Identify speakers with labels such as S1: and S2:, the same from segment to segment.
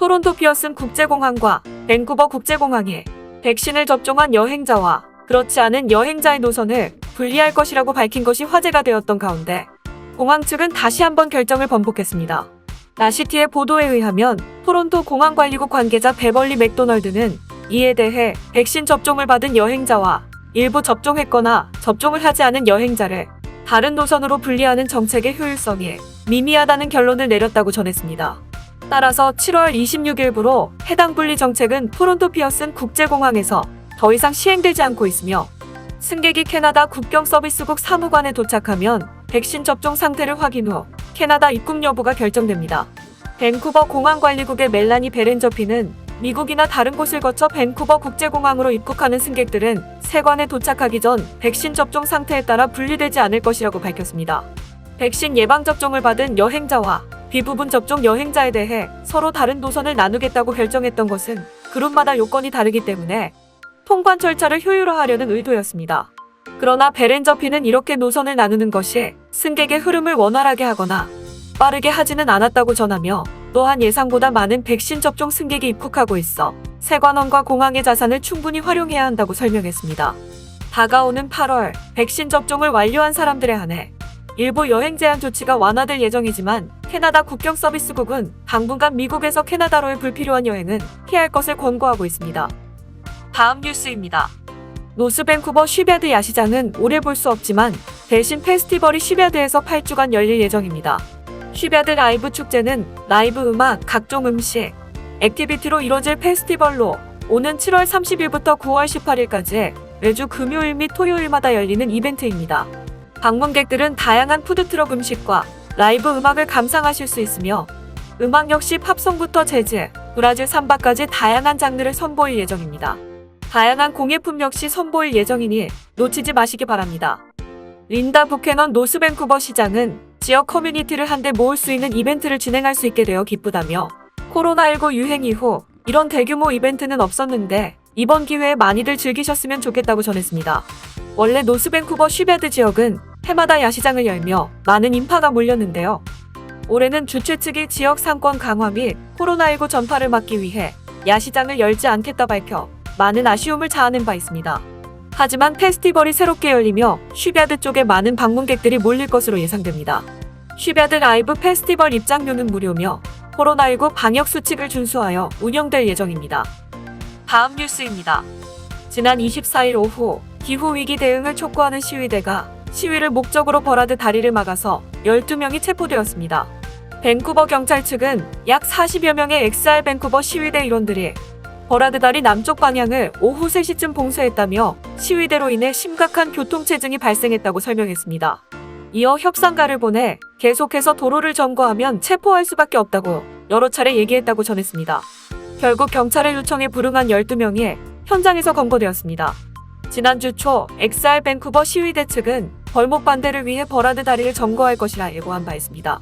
S1: 토론토 피어슨 국제공항과 밴쿠버 국제공항에 백신을 접종한 여행자와 그렇지 않은 여행자의 노선을 분리할 것이라고 밝힌 것이 화제가 되었던 가운데 공항 측은 다시 한번 결정을 번복했습니다. 나시티의 보도에 의하면 토론토 공항관리국 관계자 베벌리 맥도널드는 이에 대해 백신 접종을 받은 여행자와 일부 접종했거나 접종을 하지 않은 여행자를 다른 노선으로 분리하는 정책의 효율성이 미미하다는 결론을 내렸다고 전했습니다. 따라서 7월 26일부로 해당 분리 정책은 토론토 피어슨 국제공항에서 더 이상 시행되지 않고 있으며 승객이 캐나다 국경서비스국 사무관에 도착하면 백신 접종 상태를 확인 후 캐나다 입국 여부가 결정됩니다. 밴쿠버 공항관리국의 멜라니 베렌저피는 미국이나 다른 곳을 거쳐 밴쿠버 국제공항으로 입국하는 승객들은 세관에 도착하기 전 백신 접종 상태에 따라 분리되지 않을 것이라고 밝혔습니다. 백신 예방접종을 받은 여행자와 비부분 접종 여행자에 대해 서로 다른 노선을 나누겠다고 결정했던 것은 그룹마다 요건이 다르기 때문에 통관 절차를 효율화하려는 의도였습니다. 그러나 베렌저피는 이렇게 노선을 나누는 것이 승객의 흐름을 원활하게 하거나 빠르게 하지는 않았다고 전하며 또한 예상보다 많은 백신 접종 승객이 입국하고 있어 세관원과 공항의 자산을 충분히 활용해야 한다고 설명했습니다. 다가오는 8월 백신 접종을 완료한 사람들에 한해 일부 여행 제한 조치가 완화될 예정이지만 캐나다 국경서비스국은 당분간 미국에서 캐나다로의 불필요한 여행은 피할 것을 권고하고 있습니다. 다음 뉴스입니다. 노스 밴쿠버 쉬베드 야시장은 오래 볼 수 없지만 대신 페스티벌이 쉬베드에서 8주간 열릴 예정입니다. 쉬베드 라이브 축제는 라이브 음악, 각종 음식, 액티비티로 이뤄질 페스티벌로 오는 7월 30일부터 9월 18일까지 매주 금요일 및 토요일마다 열리는 이벤트입니다. 방문객들은 다양한 푸드트럭 음식과 라이브 음악을 감상하실 수 있으며 음악 역시 팝송부터 재즈, 브라질 삼바까지 다양한 장르를 선보일 예정입니다. 다양한 공예품 역시 선보일 예정이니 놓치지 마시기 바랍니다. 린다 부캐넌 노스 밴쿠버 시장은 지역 커뮤니티를 한데 모을 수 있는 이벤트를 진행할 수 있게 되어 기쁘다며 코로나19 유행 이후 이런 대규모 이벤트는 없었는데 이번 기회에 많이들 즐기셨으면 좋겠다고 전했습니다. 원래 노스 밴쿠버 쉬베드 지역은 해마다 야시장을 열며 많은 인파가 몰렸는데요. 올해는 주최 측이 지역 상권 강화 및 코로나19 전파를 막기 위해 야시장을 열지 않겠다 밝혀 많은 아쉬움을 자아낸 바 있습니다. 하지만 페스티벌이 새롭게 열리며 쉬베드 쪽에 많은 방문객들이 몰릴 것으로 예상됩니다. 쉬베드 라이브 페스티벌 입장료는 무료며 코로나19 방역 수칙을 준수하여 운영될 예정입니다. 다음 뉴스입니다. 지난 24일 오후 기후위기 대응을 촉구하는 시위대가 시위를 목적으로 버라드 다리를 막아서 12명이 체포되었습니다. 밴쿠버 경찰 측은 약 40여 명의 XR 밴쿠버 시위대 일원들이 버라드 다리 남쪽 방향을 오후 3시쯤 봉쇄했다며 시위대로 인해 심각한 교통체증이 발생했다고 설명했습니다. 이어 협상가를 보내 계속해서 도로를 점거하면 체포할 수밖에 없다고 여러 차례 얘기했다고 전했습니다. 결국 경찰의 요청에 불응한 12명이 현장에서 검거되었습니다. 지난주 초 XR 밴쿠버 시위대 측은 벌목 반대를 위해 버라드 다리를 점거할 것이라 예고한 바 있습니다.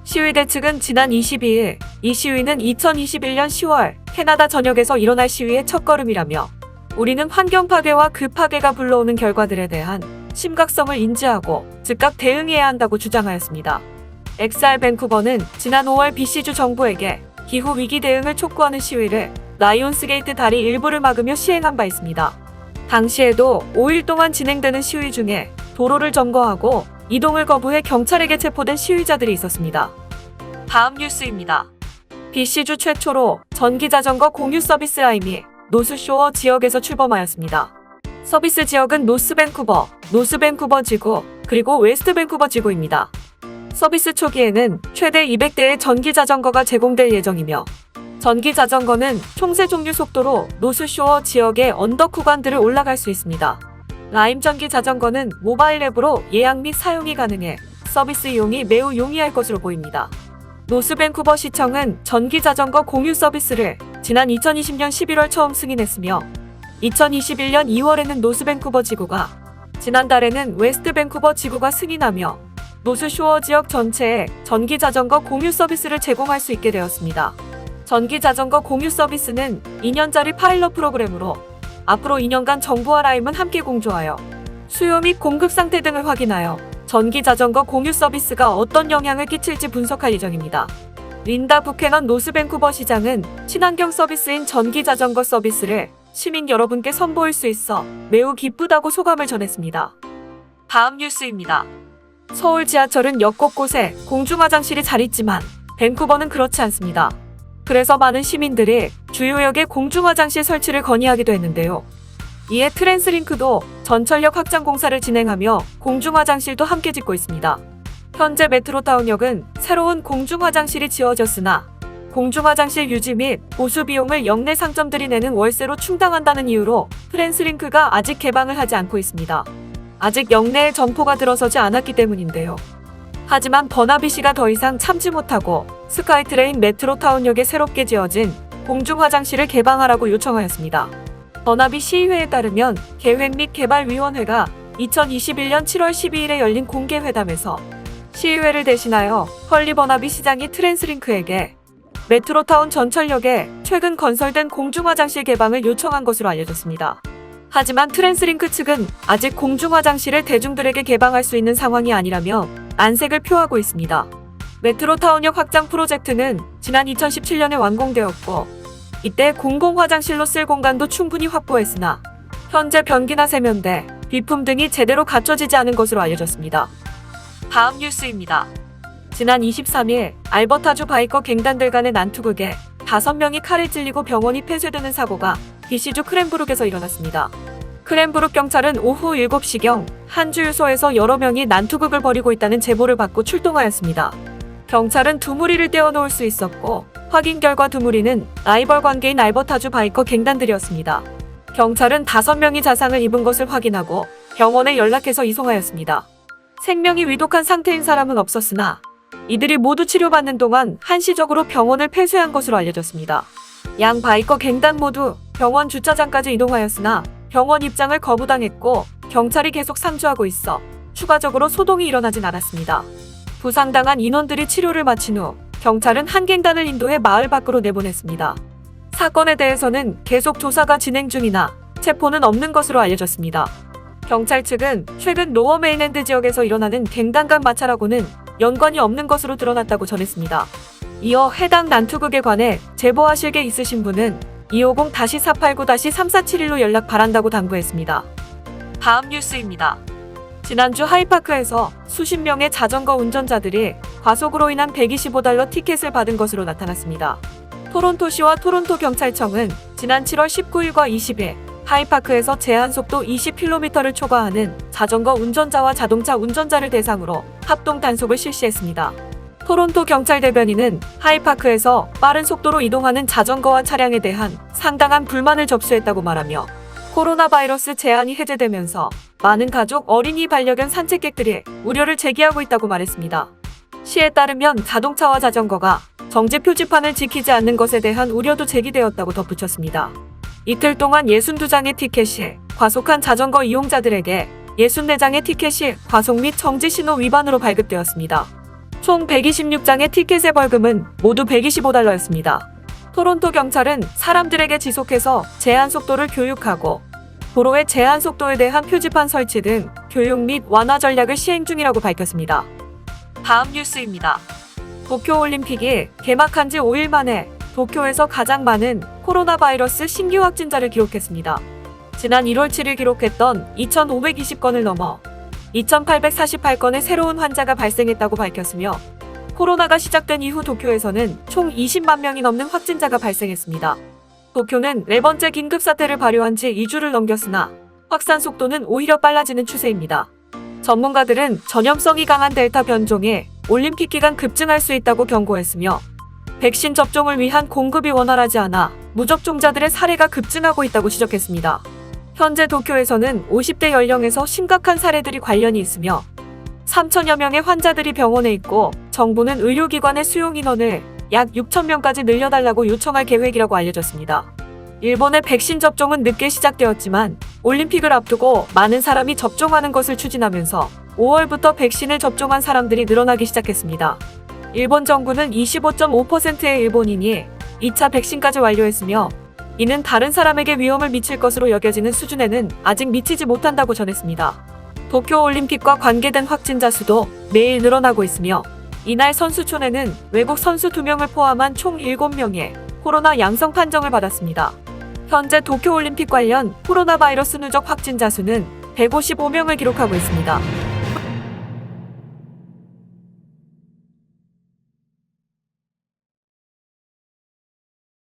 S1: 시위대 측은 지난 22일 이 시위는 2021년 10월 캐나다 전역에서 일어날 시위의 첫걸음이라며 우리는 환경 파괴와 그 파괴가 불러오는 결과들에 대한 심각성을 인지하고 즉각 대응해야 한다고 주장하였습니다. XR 밴쿠버는 지난 5월 BC주 정부에게 기후 위기 대응을 촉구하는 시위를 라이온스 게이트 다리 일부를 막으며 시행한 바 있습니다. 당시에도 5일 동안 진행되는 시위 중에 도로를 점거하고 이동을 거부해 경찰에게 체포된 시위자들이 있었습니다. 다음 뉴스입니다. BC주 최초로 전기자전거 공유 서비스 라인이 노스쇼어 지역에서 출범하였습니다. 서비스 지역은 노스 밴쿠버 지구, 그리고 웨스트 밴쿠버 지구입니다. 서비스 초기에는 최대 200대의 전기자전거가 제공될 예정이며 전기자전거는 총세 종류 속도로 노스쇼어 지역의 언덕 구간들을 올라갈 수 있습니다. 라임 전기자전거는 모바일 앱으로 예약 및 사용이 가능해 서비스 이용이 매우 용이할 것으로 보입니다. 노스 밴쿠버 시청은 전기자전거 공유 서비스를 지난 2020년 11월 처음 승인했으며 2021년 2월에는 노스 밴쿠버 지구가, 지난달에는 웨스트 밴쿠버 지구가 승인하며 노스쇼어 지역 전체에 전기자전거 공유 서비스를 제공할 수 있게 되었습니다. 전기자전거 공유 서비스는 2년짜리 파일럿 프로그램으로 앞으로 2년간 정부와 라임은 함께 공조하여 수요 및 공급 상태 등을 확인하여 전기자전거 공유 서비스가 어떤 영향을 끼칠지 분석할 예정입니다. 린다 부캐넌 노스밴쿠버 시장은 친환경 서비스인 전기 자전거 서비스를 시민 여러분께 선보일 수 있어 매우 기쁘다고 소감을 전했습니다. 다음 뉴스입니다. 서울 지하철은 역 곳곳에 공중화장실이 잘 있지만 밴쿠버는 그렇지 않습니다. 그래서 많은 시민들이 주요역에 공중화장실 설치를 건의하기도 했는데요. 이에 트랜스링크도 전철역 확장 공사를 진행하며 공중화장실도 함께 짓고 있습니다. 현재 메트로타운역은 새로운 공중화장실이 지어졌으나 공중화장실 유지 및 보수 비용을 역내 상점들이 내는 월세로 충당한다는 이유로 트랜스링크가 아직 개방을 하지 않고 있습니다. 아직 역내에 점포가 들어서지 않았기 때문인데요. 하지만 버나비시가 더 이상 참지 못하고 스카이트레인 메트로타운역에 새롭게 지어진 공중화장실을 개방하라고 요청하였습니다. 버나비 시의회에 따르면 계획 및 개발위원회가 2021년 7월 12일에 열린 공개회담에서 시의회를 대신하여 헐리 버나비 시장이 트랜스링크에게 메트로타운 전철역에 최근 건설된 공중화장실 개방을 요청한 것으로 알려졌습니다. 하지만 트랜스링크 측은 아직 공중화장실을 대중들에게 개방할 수 있는 상황이 아니라며 안색을 표하고 있습니다. 메트로타운역 확장 프로젝트는 지난 2017년에 완공되었고 이때 공공화장실로 쓸 공간도 충분히 확보했으나 현재 변기나 세면대, 비품 등이 제대로 갖춰지지 않은 것으로 알려졌습니다. 다음 뉴스입니다. 지난 23일 알버타주 바이커 갱단들 간의 난투극에 5명이 칼에 찔리고 병원이 폐쇄되는 사고가 BC주 크랜부룩에서 일어났습니다. 크랜부룩 경찰은 오후 7시경 한 주유소에서 여러 명이 난투극을 벌이고 있다는 제보를 받고 출동하였습니다. 경찰은 두 무리를 떼어놓을 수 있었고 확인 결과 두 무리는 라이벌 관계인 알버타주 바이커 갱단들이었습니다. 경찰은 5명이 자상을 입은 것을 확인하고 병원에 연락해서 이송하였습니다. 생명이 위독한 상태인 사람은 없었으나 이들이 모두 치료받는 동안 한시적으로 병원을 폐쇄한 것으로 알려졌습니다. 양 바이커 갱단 모두 병원 주차장까지 이동하였으나 병원 입장을 거부당했고 경찰이 계속 상주하고 있어 추가적으로 소동이 일어나진 않았습니다. 부상당한 인원들이 치료를 마친 후 경찰은 한 갱단을 인도해 마을 밖으로 내보냈습니다. 사건에 대해서는 계속 조사가 진행 중이나 체포는 없는 것으로 알려졌습니다. 경찰 측은 최근 로어 메인랜드 지역에서 일어나는 갱단 간 마찰하고는 연관이 없는 것으로 드러났다고 전했습니다. 이어 해당 난투극에 관해 제보하실 게 있으신 분은 250-489-3471로 연락 바란다고 당부했습니다. 다음 뉴스입니다. 지난주 하이파크에서 수십 명의 자전거 운전자들이 과속으로 인한 $125 티켓을 받은 것으로 나타났습니다. 토론토시와 토론토 경찰청은 지난 7월 19일과 20일 하이파크에서 제한속도 20km를 초과하는 자전거 운전자와 자동차 운전자를 대상으로 합동 단속을 실시했습니다. 토론토 경찰 대변인은 하이파크에서 빠른 속도로 이동하는 자전거와 차량에 대한 상당한 불만을 접수했다고 말하며 코로나 바이러스 제한이 해제되면서 많은 가족, 어린이, 반려견 산책객들이 우려를 제기하고 있다고 말했습니다. 시에 따르면 자동차와 자전거가 정지 표지판을 지키지 않는 것에 대한 우려도 제기되었다고 덧붙였습니다. 이틀 동안 62장의 티켓이 과속한 자전거 이용자들에게 64장의 티켓이 과속 및 정지 신호 위반으로 발급되었습니다. 총 126장의 티켓의 벌금은 모두 $125였습니다. 토론토 경찰은 사람들에게 지속해서 제한 속도를 교육하고 도로의 제한 속도에 대한 표지판 설치 등 교육 및 완화 전략을 시행 중이라고 밝혔습니다. 다음 뉴스입니다. 도쿄올림픽이 개막한 지 5일 만에 도쿄에서 가장 많은 코로나 바이러스 신규 확진자를 기록했습니다. 지난 1월 7일 기록했던 2,520건을 넘어 2,848건의 새로운 환자가 발생했다고 밝혔으며 코로나가 시작된 이후 도쿄에서는 총 20만 명이 넘는 확진자가 발생했습니다. 도쿄는 4번째 긴급사태를 발효한 지 2주를 넘겼으나 확산 속도는 오히려 빨라지는 추세입니다. 전문가들은 전염성이 강한 델타 변종에 올림픽 기간 급증할 수 있다고 경고했으며 백신 접종을 위한 공급이 원활하지 않아 무접종자들의 사례가 급증하고 있다고 지적했습니다. 현재 도쿄에서는 50대 연령에서 심각한 사례들이 관련이 있으며 3천여 명의 환자들이 병원에 있고 정부는 의료기관의 수용 인원을 약 6,000명까지 늘려달라고 요청할 계획이라고 알려졌습니다. 일본의 백신 접종은 늦게 시작되었지만 올림픽을 앞두고 많은 사람이 접종하는 것을 추진하면서 5월부터 백신을 접종한 사람들이 늘어나기 시작했습니다. 일본 정부는 25.5%의 일본인이 2차 백신까지 완료했으며 이는 다른 사람에게 위험을 미칠 것으로 여겨지는 수준에는 아직 미치지 못한다고 전했습니다. 도쿄올림픽과 관계된 확진자 수도 매일 늘어나고 있으며 이날 선수촌에는 외국 선수 2명을 포함한 총 7명의 코로나 양성 판정을 받았습니다. 현재 도쿄올림픽 관련 코로나 바이러스 누적 확진자 수는 155명을 기록하고 있습니다.